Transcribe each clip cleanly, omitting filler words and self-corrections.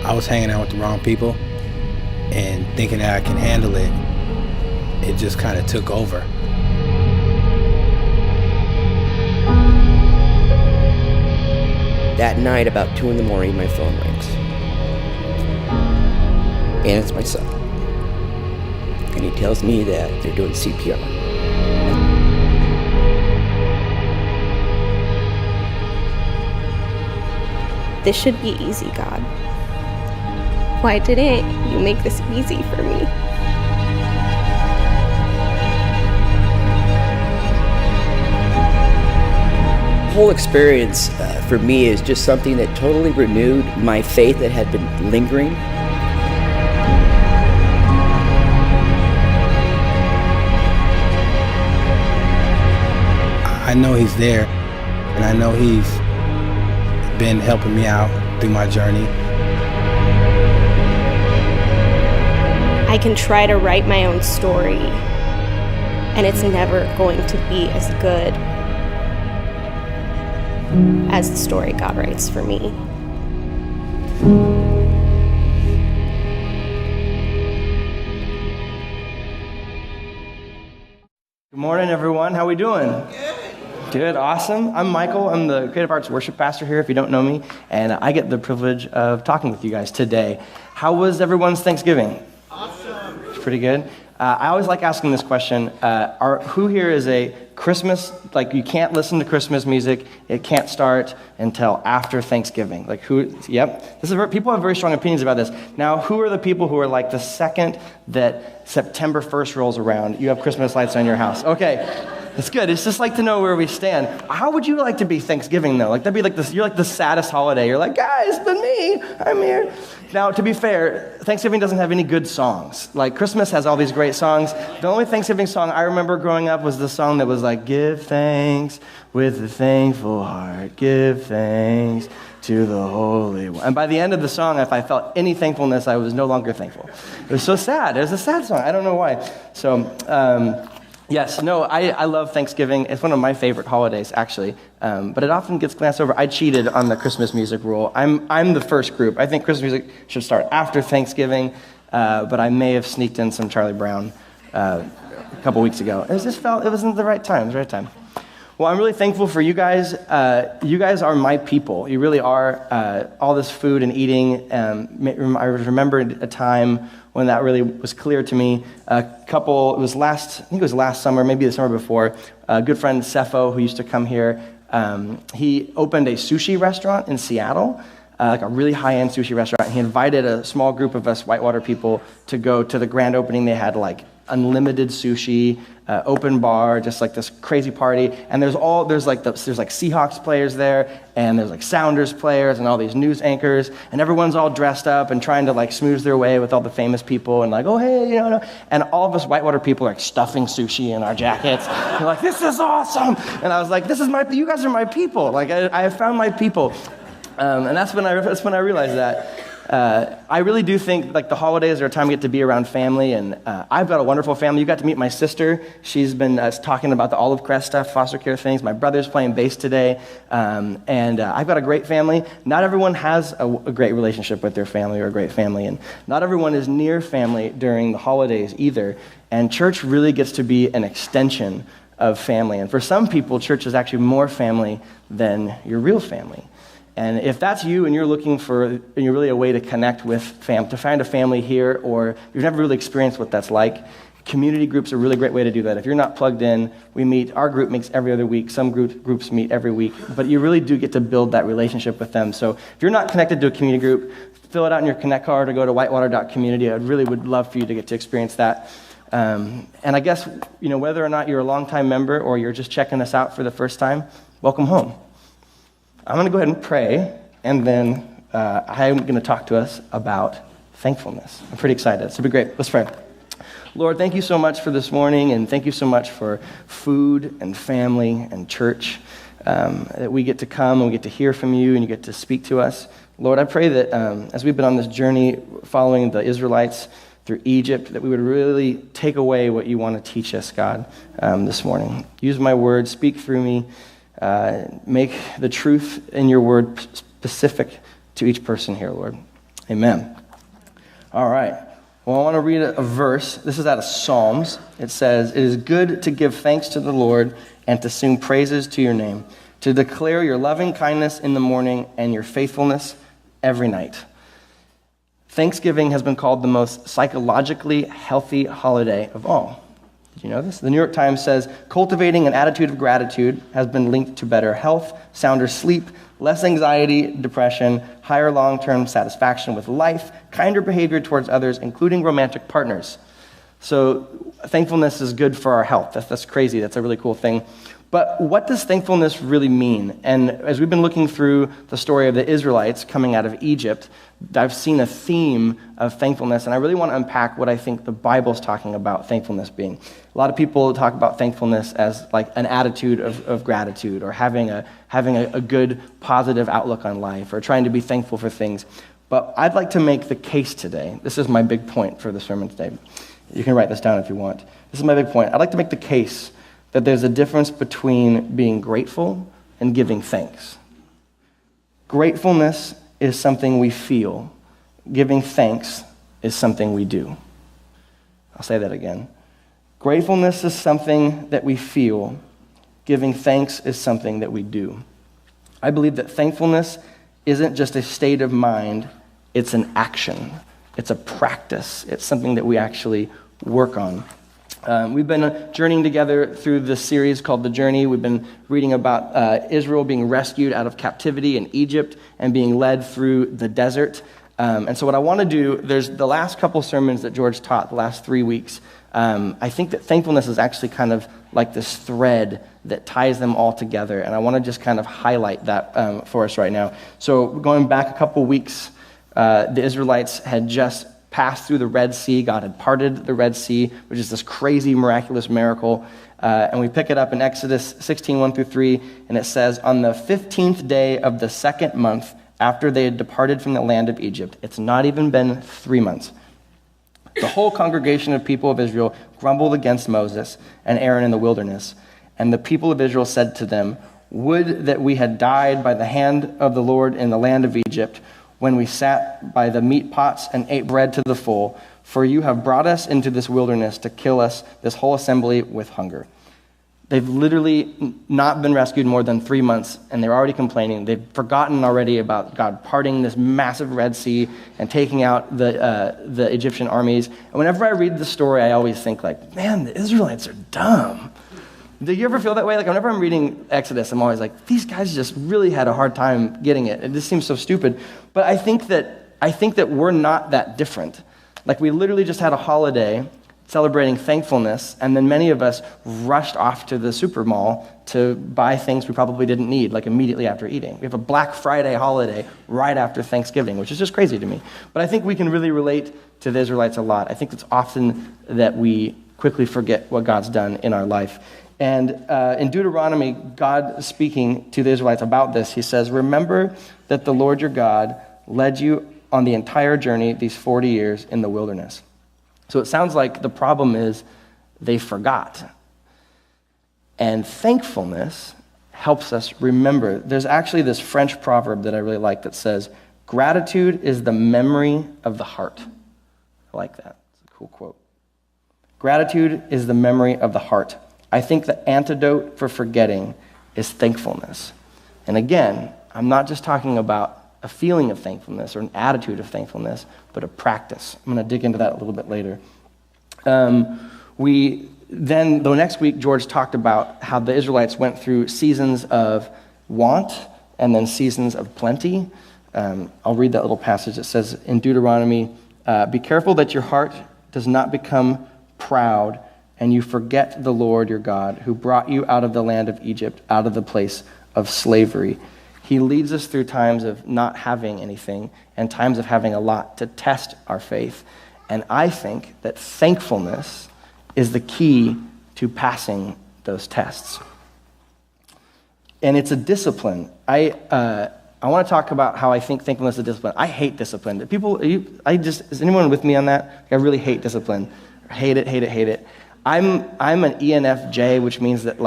I was hanging out with the wrong people and thinking that I can handle it, it just kind of took over. That night, about 2 a.m, my phone rings. And it's my son. And he tells me that they're doing CPR. This should be easy, God. Why didn't you make this easy for me? The whole experience for me is just something that totally renewed my faith that had been lingering. I know he's there, and I know he's been helping me out through my journey. I can try to write my own story, and it's never going to be as good as the story God writes for me. Good morning, everyone. How we doing? Good, awesome. I'm Michael. I'm the Creative Arts Worship Pastor here, if you don't know me, and I get the privilege of talking with you guys today. How was everyone's Thanksgiving? Awesome. It's pretty good. I always like asking this question. Who here is a Christmas, like you can't listen to Christmas music, it can't start until after Thanksgiving? Like who, yep. People have very strong opinions about this. Now, who are the people who are like the second that September 1st rolls around, you have Christmas lights on your house? Okay. It's good. It's just like to know where we stand. How would you like to be Thanksgiving, though? Like, that'd be like this, you're like the saddest holiday. You're like, guys, it's been me. I'm here. Now, to be fair, Thanksgiving doesn't have any good songs. Like, Christmas has all these great songs. The only Thanksgiving song I remember growing up was the song that was like, give thanks with a thankful heart. Give thanks to the Holy One. And by the end of the song, if I felt any thankfulness, I was no longer thankful. It was so sad. It was a sad song. I don't know why. So, yes, no, I love Thanksgiving. It's one of my favorite holidays, actually, but it often gets glanced over. I cheated on the Christmas music rule. I'm the first group. I think Christmas music should start after Thanksgiving, but I may have sneaked in some Charlie Brown a couple weeks ago. It wasn't the right time. It was the right time. Well, I'm really thankful for you guys. You guys are my people. You really are. All this food and eating. I remembered a time when that really was clear to me. I think it was last summer, maybe the summer before, a good friend, Sepho, who used to come here, he opened a sushi restaurant in Seattle, like a really high-end sushi restaurant. He invited a small group of us Whitewater people to go to the grand opening. They had like unlimited sushi, open bar, just like this crazy party. And there's like Seahawks players there, and there's like Sounders players, and all these news anchors, and everyone's all dressed up and trying to like smooth their way with all the famous people, and like, oh hey, you know. And all of us Whitewater people are like stuffing sushi in our jackets. We're like, this is awesome. And I was like, you guys are my people. Like I have found my people. And that's when I realized that. I really do think like the holidays are a time we get to be around family, and I've got a wonderful family. You got to meet my sister. She's been talking about the Olive Crest stuff, foster care things. My brother's playing bass today, and I've got a great family. Not everyone has a great relationship with their family or a great family, and not everyone is near family during the holidays either. And church really gets to be an extension of family. And for some people, church is actually more family than your real family. And if that's you and you're looking for really a way to connect with to find a family here, or you've never really experienced what that's like, community groups are a really great way to do that. If you're not plugged in, our group meets every other week. Some groups meet every week, but you really do get to build that relationship with them. So if you're not connected to a community group, fill it out in your Connect card or go to whitewater.community. I really would love for you to get to experience that. And I guess, whether or not you're a longtime member or you're just checking us out for the first time, welcome home. I'm going to go ahead and pray, and then I'm going to talk to us about thankfulness. I'm pretty excited. This will be great. Let's pray. Lord, thank you so much for this morning, and thank you so much for food and family and church, that we get to come and we get to hear from you and you get to speak to us. Lord, I pray that as we've been on this journey following the Israelites through Egypt, that we would really take away what you want to teach us, God, this morning. Use my words, speak through me. Make the truth in your word specific to each person here, Lord. Amen. All right. Well, I want to read a verse. This is out of Psalms. It says, "It is good to give thanks to the Lord and to sing praises to your name, to declare your loving kindness in the morning and your faithfulness every night." Thanksgiving has been called the most psychologically healthy holiday of all. Did you know this? The New York Times says, cultivating an attitude of gratitude has been linked to better health, sounder sleep, less anxiety, depression, higher long-term satisfaction with life, kinder behavior towards others, including romantic partners. So thankfulness is good for our health. That's crazy. That's a really cool thing. But what does thankfulness really mean? And as we've been looking through the story of the Israelites coming out of Egypt, I've seen a theme of thankfulness, and I really want to unpack what I think the Bible's talking about thankfulness being. A lot of people talk about thankfulness as like an attitude of gratitude, or having a good, positive outlook on life, or trying to be thankful for things. But I'd like to make the case today. This is my big point for the sermon today. You can write this down if you want. This is my big point. I'd like to make the case that there's a difference between being grateful and giving thanks. Gratefulness is something we feel. Giving thanks is something we do. I'll say that again. Gratefulness is something that we feel. Giving thanks is something that we do. I believe that thankfulness isn't just a state of mind, it's an action. It's a practice. It's something that we actually work on. We've been journeying together through this series called The Journey. We've been reading about Israel being rescued out of captivity in Egypt and being led through the desert. And so what I want to do, there's the last couple sermons that George taught, the last 3 weeks. I think that thankfulness is actually kind of like this thread that ties them all together. And I want to just kind of highlight that for us right now. So going back a couple weeks, the Israelites had just passed through the Red Sea. God had parted the Red Sea, which is this crazy, miraculous miracle. And we pick it up in Exodus 16, 1 through 3, and it says, "On the 15th day of the second month, after they had departed from the land of Egypt," it's not even been 3 months, "the whole congregation of people of Israel grumbled against Moses and Aaron in the wilderness. And the people of Israel said to them, 'Would that we had died by the hand of the Lord in the land of Egypt, when we sat by the meat pots and ate bread to the full, for you have brought us into this wilderness to kill us, this whole assembly, with hunger.'" They've literally not been rescued more than 3 months, and they're already complaining. They've forgotten already about God parting this massive Red Sea and taking out the Egyptian armies. And whenever I read the story, I always think like, man, the Israelites are dumb. Do you ever feel that way? Like whenever I'm reading Exodus, I'm always like, these guys just really had a hard time getting it. It just seems so stupid. But I think that we're not that different. Like we literally just had a holiday celebrating thankfulness, and then many of us rushed off to the super mall to buy things we probably didn't need, like immediately after eating. We have a Black Friday holiday right after Thanksgiving, which is just crazy to me. But I think we can really relate to the Israelites a lot. I think it's often that we quickly forget what God's done in our life. And in Deuteronomy, God speaking to the Israelites about this, he says, "Remember that the Lord your God led you on the entire journey these 40 years in the wilderness." So it sounds like the problem is they forgot. And thankfulness helps us remember. There's actually this French proverb that I really like that says, "Gratitude is the memory of the heart." I like that. It's a cool quote. Gratitude is the memory of the heart. I think the antidote for forgetting is thankfulness. And again, I'm not just talking about a feeling of thankfulness or an attitude of thankfulness, but a practice. I'm going to dig into that a little bit later. The next week, George talked about how the Israelites went through seasons of want and then seasons of plenty. I'll read that little passage. It says in Deuteronomy, "Be careful that your heart does not become proud and you forget the Lord your God, who brought you out of the land of Egypt, out of the place of slavery." He leads us through times of not having anything and times of having a lot to test our faith. And I think that thankfulness is the key to passing those tests. And it's a discipline. I want to talk about how I think thankfulness is a discipline. I hate discipline. Is anyone with me on that? I really hate discipline. Hate it. I'm an ENFJ, which means that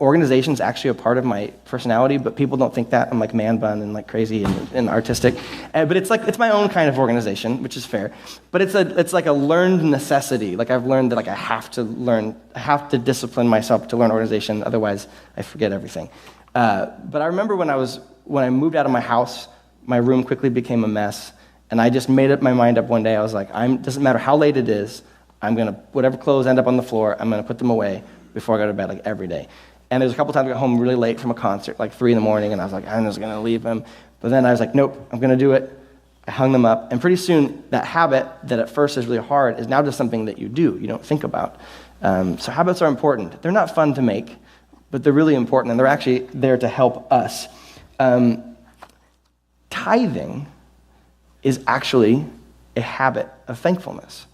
organization's actually a part of my personality, but people don't think that. I'm like man bun and like crazy and artistic, but it's my own kind of organization, which is fair. But it's like a learned necessity. Like I've learned that I have to discipline myself to learn organization, otherwise I forget everything. But I remember when I moved out of my house, my room quickly became a mess, and I just made up my mind up one day. I was like, doesn't matter how late it is. Whatever clothes end up on the floor, I'm gonna put them away before I go to bed, like every day. And there's a couple times I got home really late from a concert, like 3 a.m, and I was like, I'm just gonna leave them. But then I was like, nope, I'm gonna do it. I hung them up, and pretty soon that habit that at first is really hard is now just something that you do, you don't think about. So habits are important. They're not fun to make, but they're really important, and they're actually there to help us. Tithing is actually a habit of thankfulness.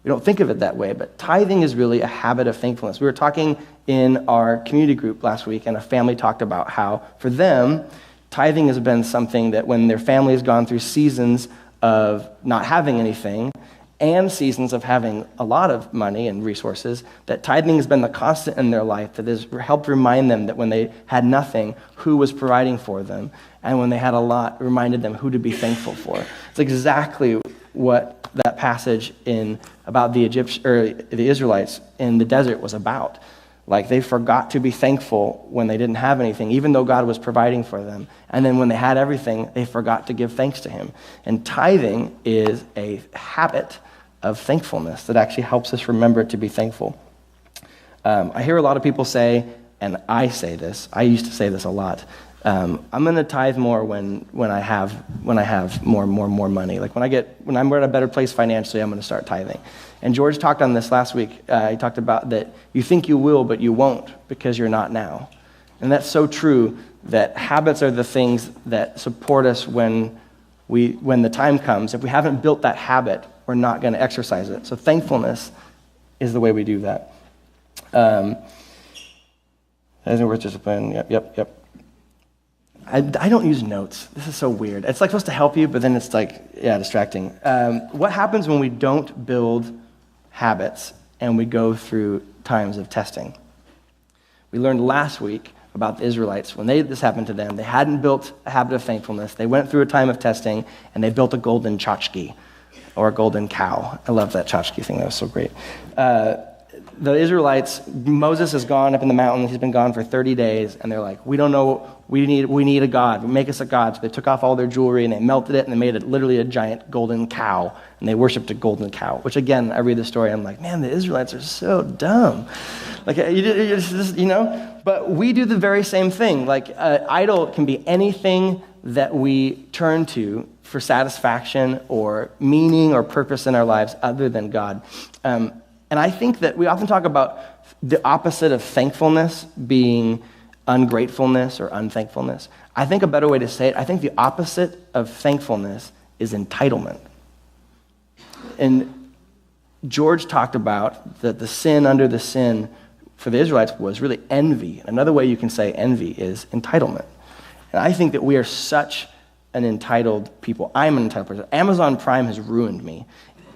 We don't think of it that way, but tithing is really a habit of thankfulness. We were talking in our community group last week, and a family talked about how, for them, tithing has been something that when their family has gone through seasons of not having anything and seasons of having a lot of money and resources, that tithing has been the constant in their life that has helped remind them that when they had nothing, who was providing for them, and when they had a lot, reminded them who to be thankful for. It's exactly what that passage about the Israelites in the desert was about. Like they forgot to be thankful when they didn't have anything, even though God was providing for them. And then when they had everything, they forgot to give thanks to him. And tithing is a habit of thankfulness that actually helps us remember to be thankful. I hear a lot of people say, and I say this, I used to say this a lot, I'm going to tithe more when I have more money. Like when I'm at a better place financially, I'm going to start tithing. And George talked on this last week. He talked about that you think you will, but you won't because you're not now. And that's so true, that habits are the things that support us when the time comes. If we haven't built that habit, we're not going to exercise it. So thankfulness is the way we do that. Isn't worth discipline. Yep. I don't use notes. This is so weird. It's like supposed to help you, but then it's like, distracting. What happens when we don't build habits and we go through times of testing? We learned last week about the Israelites. When this happened to them, they hadn't built a habit of thankfulness. They went through a time of testing, and they built a golden tchotchke, or a golden cow. I love that tchotchke thing. That was so great. The Israelites, Moses has gone up in the mountain. He's been gone for 30 days, and they're like, we don't know, we need a God. Make us a God. So they took off all their jewelry, and they melted it, and they made it literally a giant golden cow, and they worshipped a golden cow, which, again, I read the story, and I'm like, man, the Israelites are so dumb. Like, but we do the very same thing. Like, idol can be anything that we turn to for satisfaction or meaning or purpose in our lives other than God. And I think that we often talk about the opposite of thankfulness being ungratefulness or unthankfulness. I think a better way to say it, I think the opposite of thankfulness is entitlement. And George talked about that the sin under the sin for the Israelites was really envy. Another way you can say envy is entitlement. And I think that we are such an entitled people. I'm an entitled person. Amazon Prime has ruined me.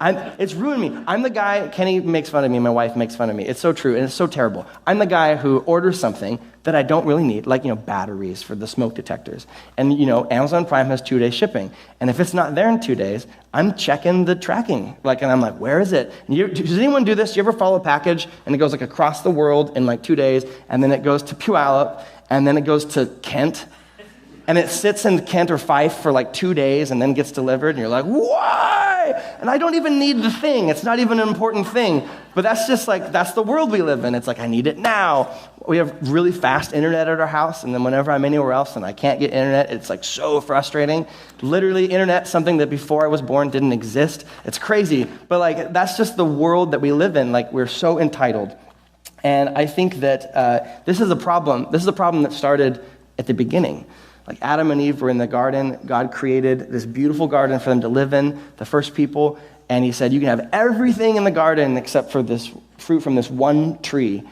It's ruined me. I'm the guy, Kenny makes fun of me, my wife makes fun of me. It's so true, and it's so terrible. I'm the guy who orders something that I don't really need, like, batteries for the smoke detectors. And, Amazon Prime has 2-day shipping. And if it's not there in 2 days, I'm checking the tracking. And I'm like, where is it? And does anyone do this? Do you ever follow a package, and it goes, across the world in, 2 days, and then it goes to Puyallup, and then it goes to Kent, and it sits in Kent or Fife for 2 days and then gets delivered, and you're like, why? And I don't even need the thing. It's not even an important thing. But that's just that's the world we live in. It's I need it now. We have really fast internet at our house, and then whenever I'm anywhere else and I can't get internet, it's so frustrating. Literally, internet, something that before I was born didn't exist. It's crazy. But that's just the world that we live in. We're so entitled. And I think that this is a problem. This is a problem that started at the beginning. Adam and Eve were in the garden. God created this beautiful garden for them to live in, the first people, and he said, you can have everything in the garden except for this fruit from this one tree.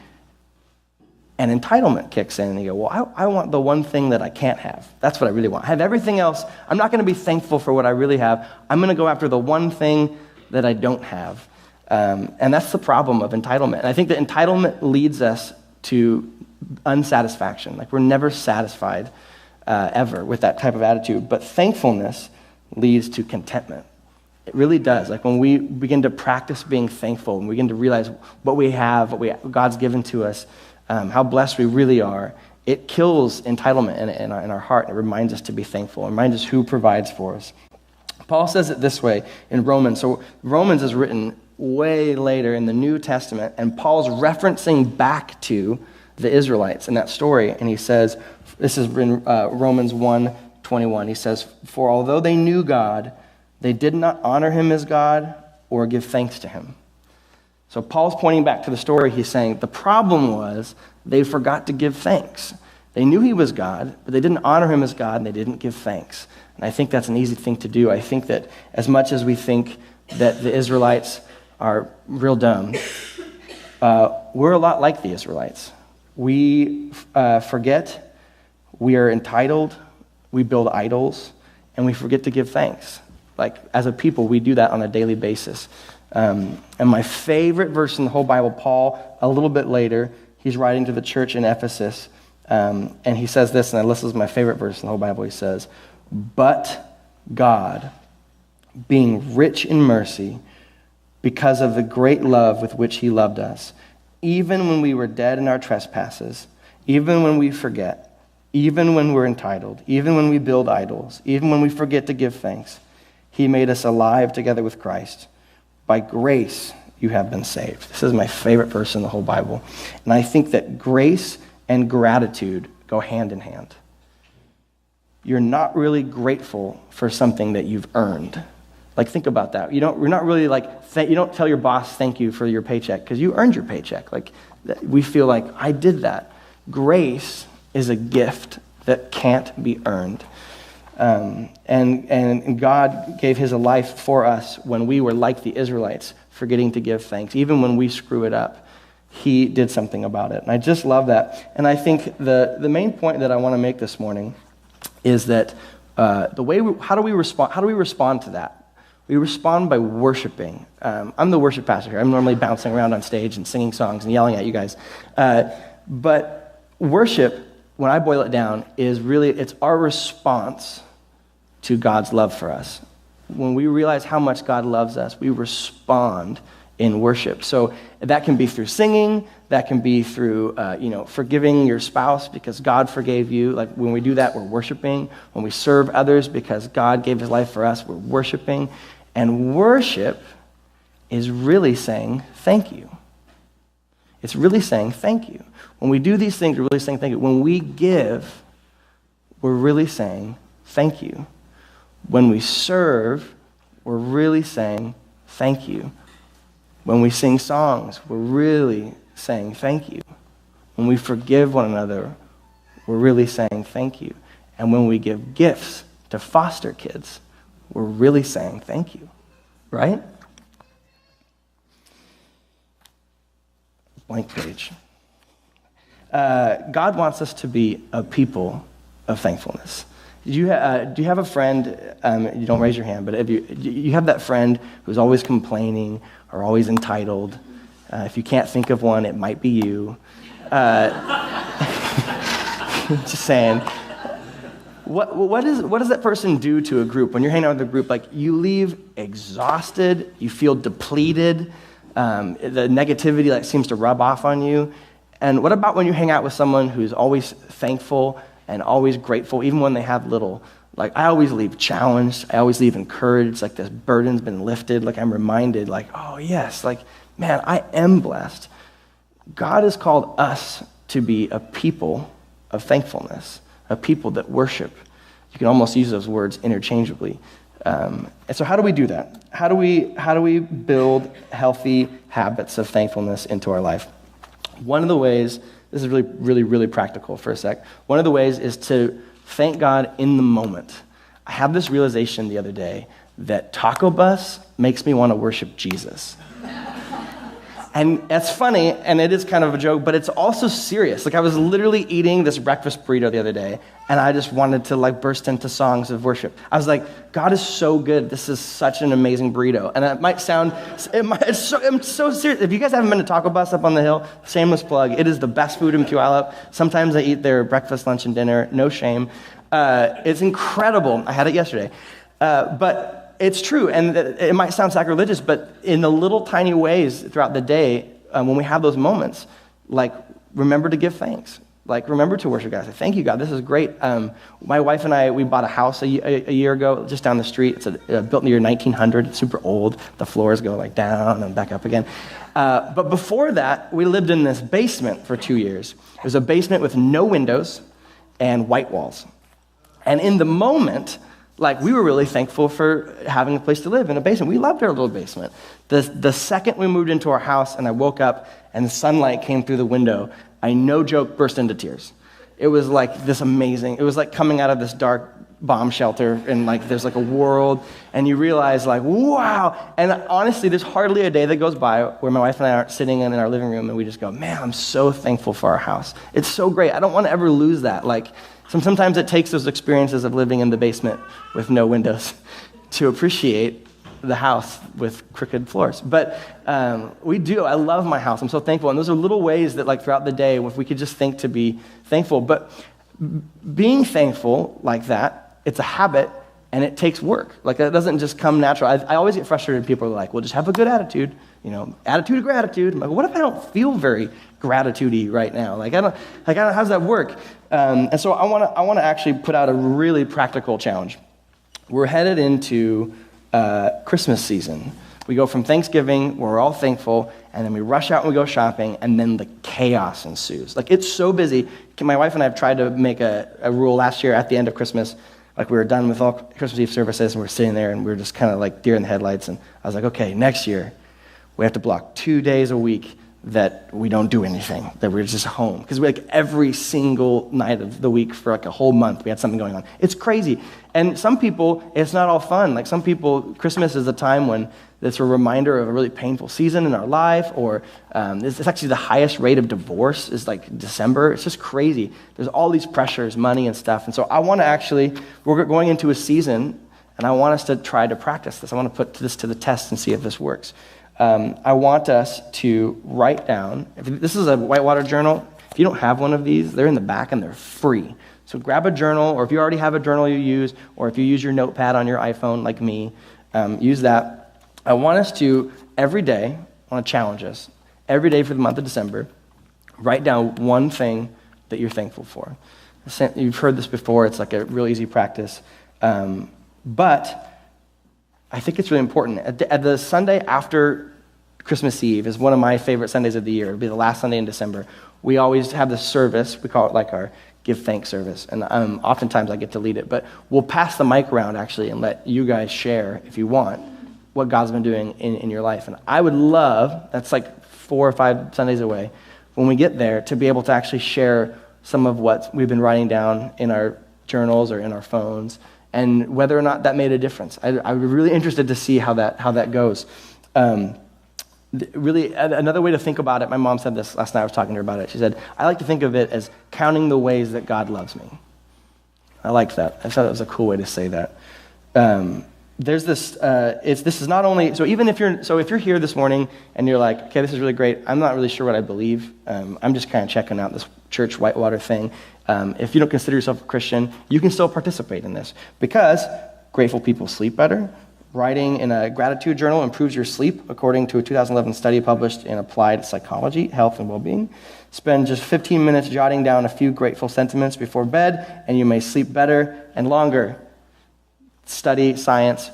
And entitlement kicks in, and you go, well, I want the one thing that I can't have. That's what I really want. I have everything else. I'm not going to be thankful for what I really have. I'm going to go after the one thing that I don't have. And that's the problem of entitlement. And I think that entitlement leads us to unsatisfaction. Like we're never satisfied ever with that type of attitude. But thankfulness leads to contentment. It really does. Like when we begin to practice being thankful and we begin to realize what we have, what God's given to us, how blessed we really are, it kills entitlement in our heart. It reminds us to be thankful. It reminds us who provides for us. Paul says it this way in Romans. So Romans is written way later in the New Testament, and Paul's referencing back to the Israelites in that story. And he says, this is in Romans 1:21. He says, "For although they knew God, they did not honor him as God or give thanks to him." So Paul's pointing back to the story. He's saying the problem was they forgot to give thanks. They knew he was God, but they didn't honor him as God, and they didn't give thanks. And I think that's an easy thing to do. I think that as much as we think that the Israelites are real dumb, we're a lot like the Israelites. We forget, we are entitled, we build idols, and we forget to give thanks. Like, as a people, we do that on a daily basis. And my favorite verse in the whole Bible, Paul, a little bit later, he's writing to the church in Ephesus, and he says this, and this is my favorite verse in the whole Bible. He says, "But God, being rich in mercy, because of the great love with which he loved us, even when we were dead in our trespasses, even when we forget, even when we're entitled, even when we build idols, even when we forget to give thanks, he made us alive together with Christ. By grace you have been saved." This is my favorite verse in the whole Bible. And I think that grace and gratitude go hand in hand. You're not really grateful for something that you've earned. Like, think about that. You're not really like, you don't tell your boss thank you for your paycheck because you earned your paycheck. Like, we feel like, I did that. Grace is a gift that can't be earned. And God gave his life for us when we were like the Israelites, forgetting to give thanks. Even when we screw it up, he did something about it. And I just love that. And I think the main point that I want to make this morning is that how do we respond to that? We respond by worshiping. I'm the worship pastor here. I'm normally bouncing around on stage and singing songs and yelling at you guys. But worship, when I boil it down, it's our response to God's love for us. When we realize how much God loves us, we respond in worship. So that can be through singing, that can be through forgiving your spouse because God forgave you. Like, when we do that, we're worshiping. When we serve others because God gave his life for us, we're worshiping. And worship is really saying thank you. It's really saying thank you. When we do these things, we're really saying thank you. When we give, we're really saying thank you. When we serve, we're really saying thank you. When we sing songs, we're really saying thank you. When we forgive one another, we're really saying thank you. And when we give gifts to foster kids, we're really saying thank you, right? Blank page. God wants us to be a people of thankfulness. Do you have a friend, you don't raise your hand, but if you have that friend who's always complaining or always entitled? If you can't think of one, it might be you. Just saying. What does that person do to a group? When you're hanging out with a group, like, you leave exhausted, you feel depleted, the negativity seems to rub off on you. And what about when you hang out with someone who's always thankful and always grateful, even when they have little? Like, I always leave challenged, I always leave encouraged, like this burden's been lifted, like I'm reminded, like, oh yes, like, man, I am blessed. God has called us to be a people of thankfulness, a people that worship. You can almost use those words interchangeably. And so how do we do that? How do we build healthy habits of thankfulness into our life? One of the ways, this is really, really, really practical for a sec. One of the ways is to thank God in the moment. I had this realization the other day that Taco Bus makes me want to worship Jesus. And that's funny, and it is kind of a joke, but it's also serious. Like, I was literally eating this breakfast burrito the other day, and I just wanted to like burst into songs of worship. I was like, God is so good. This is such an amazing burrito. And it might sound, I'm so serious. If you guys haven't been to Taco Bus up on the hill, shameless plug, it is the best food in Puyallup. Sometimes I eat their breakfast, lunch, and dinner. No shame. It's incredible. I had it yesterday. But it's true, and it might sound sacrilegious, but in the little tiny ways throughout the day, when we have those moments, like, remember to give thanks. Like, remember to worship God. Say, thank you, God, this is great. My wife and I, we bought a house a year ago just down the street. It's built in the year 1900. It's super old. The floors go like down and back up again. But before that, we lived in this basement for 2 years. It was a basement with no windows and white walls. And in the moment, like, we were really thankful for having a place to live in a basement. We loved our little basement. The second we moved into our house and I woke up and the sunlight came through the window, I, no joke, burst into tears. It was like this amazing, it was like coming out of this dark bomb shelter and like there's like a world and you realize like, wow. And honestly, there's hardly a day that goes by where my wife and I aren't sitting in our living room and we just go, man, I'm so thankful for our house. It's so great. I don't want to ever lose that. Like, sometimes it takes those experiences of living in the basement with no windows to appreciate the house with crooked floors. But we do. I love my house. I'm so thankful. And those are little ways that, like, throughout the day, if we could just think to be thankful. But being thankful like that, it's a habit, and it takes work. Like, it doesn't just come natural. I always get frustrated when people are like, well, just have a good attitude. You know, attitude of gratitude. I'm like, what if I don't feel very gratitude-y right now? How's that work? And so I want to actually put out a really practical challenge. We're headed into Christmas season. We go from Thanksgiving, where we're all thankful, and then we rush out and we go shopping, and then the chaos ensues. Like, it's so busy. My wife and I have tried to make a rule last year at the end of Christmas. Like, we were done with all Christmas Eve services, and we're sitting there, and we were just kind of like deer in the headlights, and I was like, okay, next year, we have to block 2 days a week that we don't do anything, that we're just home. Because like every single night of the week for like a whole month, we had something going on. It's crazy. And some people, it's not all fun. Like, some people, Christmas is a time when it's a reminder of a really painful season in our life, or it's actually the highest rate of divorce is like December. It's just crazy. There's all these pressures, money and stuff. And so I want to actually, we're going into a season, and I want us to try to practice this. I want to put this to the test and see if this works. I want us to write down, if this is a whitewater journal. If you don't have one of these, they're in the back and they're free. So grab a journal, or if you already have a journal you use, or if you use your notepad on your iPhone like me, use that. I want us to, every day, I want to challenge us, every day for the month of December, write down one thing that you're thankful for. You've heard this before. It's like a real easy practice. But I think it's really important. At the Sunday after Christmas Eve is one of my favorite Sundays of the year. It'll be the last Sunday in December. We always have this service. We call it like our give thanks service. And oftentimes I get to lead it. But we'll pass the mic around, actually, and let you guys share, if you want, what God's been doing in your life. And I would love, that's like 4 or 5 Sundays away, when we get there, to be able to actually share some of what we've been writing down in our journals or in our phones, and whether or not that made a difference. I'm really interested to see how that goes. Really, another way to think about it, my mom said this last night, I was talking to her about it. She said, I like to think of it as counting the ways that God loves me. I liked that. I thought that was a cool way to say that. There's this, this is not only, so if you're here this morning and you're like, okay, this is really great, I'm not really sure what I believe, I'm just kind of checking out this church whitewater thing. If you don't consider yourself a Christian, you can still participate in this, because grateful people sleep better. Writing in a gratitude journal improves your sleep, according to a 2011 study published in Applied Psychology, Health and Wellbeing. Spend just 15 minutes jotting down a few grateful sentiments before bed, and you may sleep better and longer. Study, science.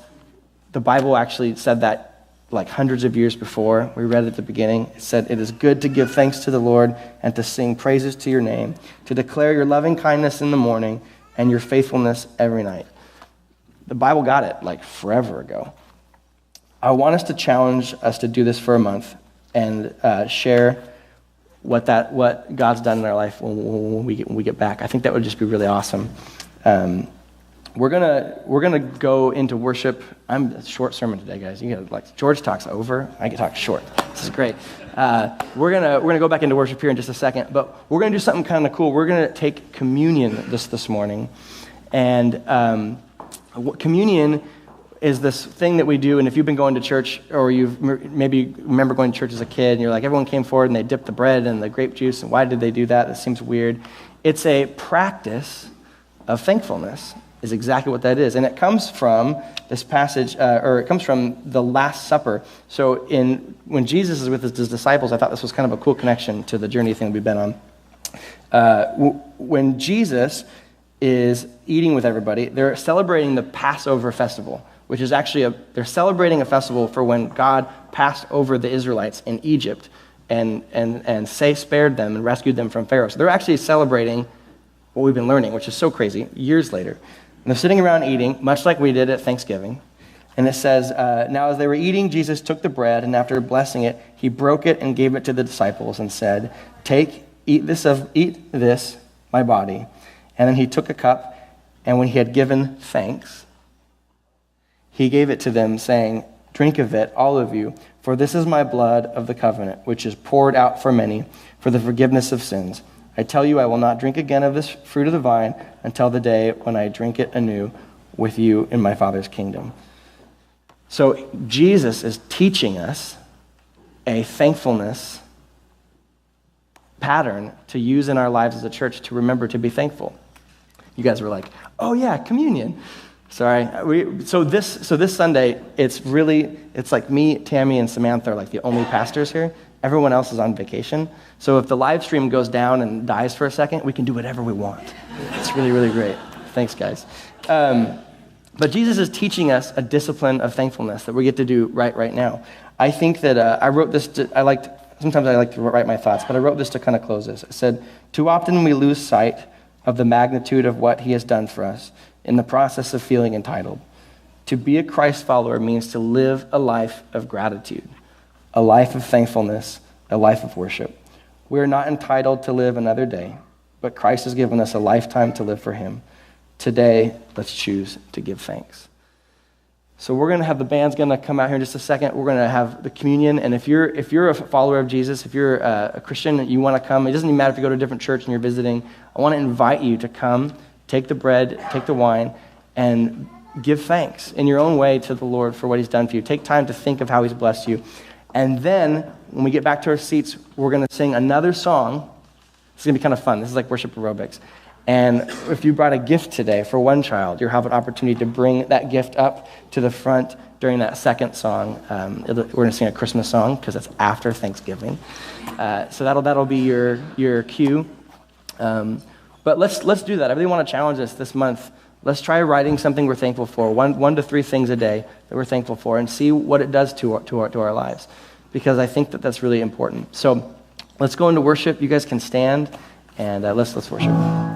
The Bible actually said that like hundreds of years before. We read it at the beginning. It said, it is good to give thanks to the Lord and to sing praises to your name, to declare your loving kindness in the morning and your faithfulness every night. The Bible got it like forever ago. I want us to challenge us to do this for a month and share what God's done in our life when we get back. I think that would just be really awesome. We're gonna go into worship. I'm a short sermon today, guys. You get like George talks over. I can talk short. This is great. We're gonna go back into worship here in just a second, but we're gonna do something kind of cool. We're gonna take communion this morning, and communion is this thing that we do. And if you've been going to church, or you've maybe remember going to church as a kid, and you're like, everyone came forward and they dipped the bread in the grape juice, and why did they do that? That seems weird. It's a practice of thankfulness, is exactly what that is. And it comes from this passage, or it comes from the Last Supper. So when Jesus is with his disciples, I thought this was kind of a cool connection to the journey thing we've been on. When Jesus is eating with everybody, they're celebrating the Passover festival, which is actually they're celebrating a festival for when God passed over the Israelites in Egypt and spared them and rescued them from Pharaoh. So they're actually celebrating what we've been learning, which is so crazy, years later. And they're sitting around eating, much like we did at Thanksgiving. And it says, now as they were eating, Jesus took the bread, and after blessing it, he broke it and gave it to the disciples and said, eat this, my body. And then he took a cup, and when he had given thanks, he gave it to them, saying, drink of it, all of you, for this is my blood of the covenant, which is poured out for many for the forgiveness of sins. I tell you, I will not drink again of this fruit of the vine until the day when I drink it anew with you in my Father's kingdom. So Jesus is teaching us a thankfulness pattern to use in our lives as a church to remember to be thankful. You guys were like, oh yeah, communion. Sorry. So this Sunday, it's like me, Tammy, and Samantha are like the only pastors here. Everyone else is on vacation. So if the live stream goes down and dies for a second, we can do whatever we want. It's really, really great. Thanks, guys. But Jesus is teaching us a discipline of thankfulness that we get to do right now. I think that I wrote this, sometimes I like to write my thoughts, but I wrote this to kind of close this. It said, too often we lose sight of the magnitude of what he has done for us in the process of feeling entitled. To be a Christ follower means to live a life of gratitude, a life of thankfulness, a life of worship. We are not entitled to live another day, but Christ has given us a lifetime to live for him. Today, let's choose to give thanks. So we're going to have the band's going to come out here in just a second. We're going to have the communion, and if you're a follower of Jesus, if you're a Christian and you want to come, it doesn't even matter if you go to a different church and you're visiting, I want to invite you to come, take the bread, take the wine, and give thanks in your own way to the Lord for what he's done for you. Take time to think of how he's blessed you. And then, when we get back to our seats, we're going to sing another song. It's going to be kind of fun. This is like worship aerobics. And if you brought a gift today for one child, you'll have an opportunity to bring that gift up to the front during that second song. We're going to sing a Christmas song because it's after Thanksgiving. So that'll be your cue. But let's do that. I really want to challenge us this month. Let's try writing something we're thankful for, one to three things a day that we're thankful for, and see what it does to our lives, because I think that's really important. So let's go into worship. You guys can stand, and let's worship.